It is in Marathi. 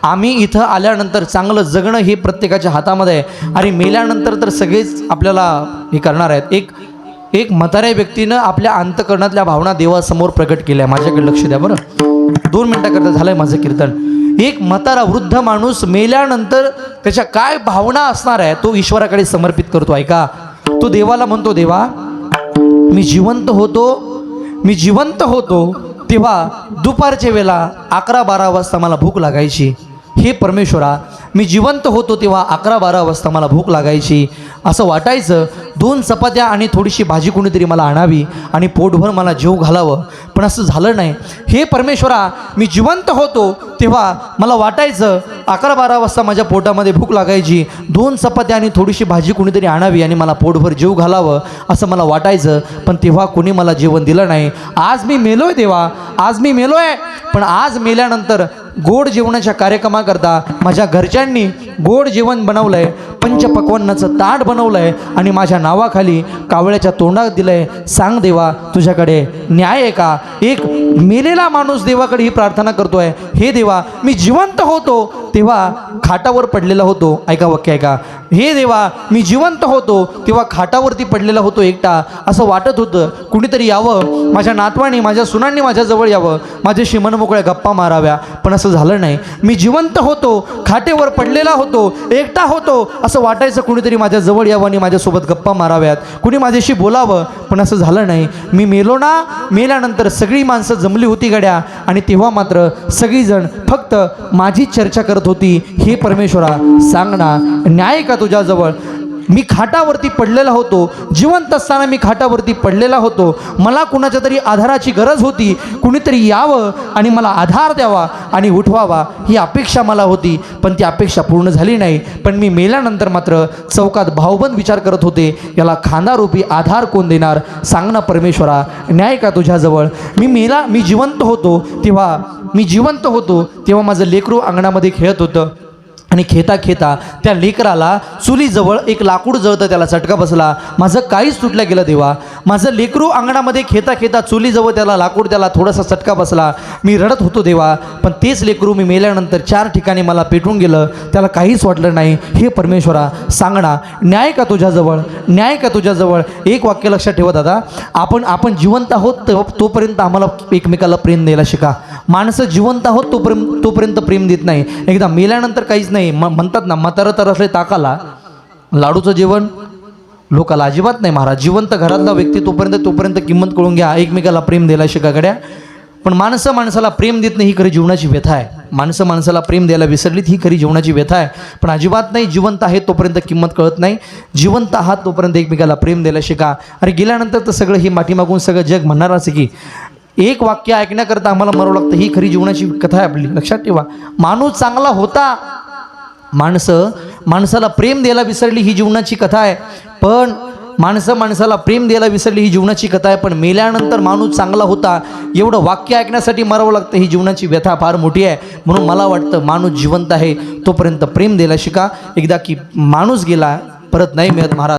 आम्ही इथं आल्यानंतर चांगलं जगणं हे प्रत्येकाच्या हातामध्ये आहे आणि मेल्यानंतर तर सगळेच आपल्याला हे करणार आहेत. एक म्हाताऱ्या व्यक्तीनं आपल्या अंतःकरणातल्या भावना देवासमोर प्रकट केल्या. माझ्याकडे लक्ष द्या बरं, 2 मिनिटाकरता झालंय माझं कीर्तन. एक म्हातारा वृद्ध माणूस मेल्यानंतर त्याच्या काय भावना असणार आहे तो ईश्वराकडे समर्पित करतो. ऐका, तो देवाला म्हणतो, देवा मी जिवंत होतो तेव्हा दुपारच्या वेळेला 11-12 वाजता मला भूक लागायची. हे परमेश्वरा, मी जिवंत होतो तेव्हा 11-12 वाजता मला भूक लागायची. असं वाटायचं 2 चपात्या आणि थोडीशी भाजी कोणीतरी मला आणावी आणि पोटभर मला जेव घालावं, पण असं झालं नाही. हे परमेश्वरा, मी जिवंत होतो तेव्हा मला वाटायचं 11-12 वाजता माझ्या पोटामध्ये भूक लागायची, 2 चपात्या आणि थोडीशी भाजी कोणीतरी आणावी आणि मला पोटभर जेव घालावं असं मला वाटायचं, पण तेव्हा कोणी मला जेवण दिलं नाही. आज मी मेलोय देवा, आज मी मेलोय, पण आज मेल्यानंतर गोड जेवणाच्या कार्यक्रमाकरता माझ्या घरच्यांनी गोड जेवण बनवलंय, पंचपक्वान्नाचं ताट बनवलंय आणि माझ्या नावाखाली कावळ्याच्या तोंडात दिलंय. सांग देवा, तुझ्याकडे न्याय आहे का? एक मेलेला माणूस देवाकडे ही प्रार्थना करतोय, हे देवा मी जिवंत होतो तेव्हा खाटावर पडलेला होतो. ऐका वाक्य ऐका, हे देवा मी जिवंत होतो तेव्हा खाटावरती पडलेला होतो एकटा. असं वाटत होतं कुणीतरी यावं, माझ्या नातवानी माझ्या सुनांनी माझ्याजवळ यावं, माझ्याशी मनमोकळ्या गप्पा माराव्या, पण असं झालं नाही. मी जिवंत होतो, खाटेवर पडलेला होतो, एकटा होतो, असं वाटायचं कुणीतरी माझ्याजवळ यावं आणि माझ्यासोबत गप्पा माराव्यात, कुणी माझ्याशी बोलावं, पण असं झालं नाही. मी मेलो ना, मेल्यानंतर सगळी माणसं जमली होती गड्या आणि तेव्हा मात्र सगळीजण फक्त माझी चर्चा करत होती. हे परमेश्वरा, सांग ना, न्याय का तुझ्याजवळ? मी खाटावरती पडलेला होतो, जिवंत असताना मी खाटावरती पडलेला होतो, मला कुणाच्या तरी आधाराची गरज होती, कुणीतरी यावं आणि मला आधार द्यावा आणि उठवावा ही अपेक्षा मला होती, पण ती अपेक्षा पूर्ण झाली नाही. पण मी मेल्यानंतर मात्र चौकात भावबंद विचार करत होते, याला खांदारूपी आधार कोण देणार? सांग ना परमेश्वरा, न्याय का तुझ्याजवळ? मी जिवंत होतो तेव्हा माझं लेकरू अंगणामध्ये खेळत होतं आणि खेता खेता त्या लेकराला चुलीजवळ एक लाकूड जळतं, त्याला चटका बसला. माझं काहीच सुटलं गेलं देवा, माझं लेकरू अंगणामध्ये खेता खेता चुलीजवळ त्याला लाकूड, त्याला थोडासा चटका बसला. मी रडत होतो देवा, पण तेच लेकरू मी मेल्यानंतर 4 ठिकाणी मला पेटून गेलं, त्याला काहीच वाटलं नाही. हे परमेश्वरा, सांग ना, न्याय का तुझ्याजवळ? न्याय का तुझ्याजवळ? एक वाक्य लक्षात ठेवा दादा, आपण जिवंत आहोत तोपर्यंत आम्हाला एकमेकाला प्रेम द्यायला शिका. माणसं जिवंत आहोत तोपर्यंत प्रेम देत नाही, एकदा मेल्यानंतर काहीच नाही. म्हणतात ना, म्हातारं तर असले ताकाला, लाडूचं जेवण लोकाला अजिबात नाही महाराज. जिवंत घरातला व्यक्ती तोपर्यंत किंमत कळून घ्या, एकमेकाला प्रेम द्यायला शिका गड्या. पण माणसाला प्रेम देत नाही ही खरी जीवनाची व्यथा आहे. माणसाला प्रेम द्यायला विसरलीत ही खरी जीवनाची व्यथा आहे. पण अजिबात नाही, जिवंत आहे तोपर्यंत किंमत कळत नाही. जिवंत आहात तोपर्यंत एकमेकाला प्रेम द्यायला शिका. आणि गेल्यानंतर तर सगळं ही मागून सगळं जग म्हणणार असं की एक वाक्य ऐकण्याकरता आम्हाला मरावं लागतं. ही खरी जीवनाची कथा आहे आपली. लक्षात ठेवा, माणूस चांगला होता, माणसाला प्रेम द्यायला विसरली ही जीवनाची कथा आहे. पण माणसाला प्रेम द्यायला विसरली ही जीवनाची कथा आहे. पण मेल्यानंतर माणूस चांगला होता एवढं वाक्य ऐकण्यासाठी मरावं लागतं, ही जीवनाची व्यथा फार मोठी आहे. म्हणून मला वाटतं माणूस जिवंत आहे तोपर्यंत प्रेम द्यायला शिका. एकदा की माणूस गेला परत नाही मिळत महाराज.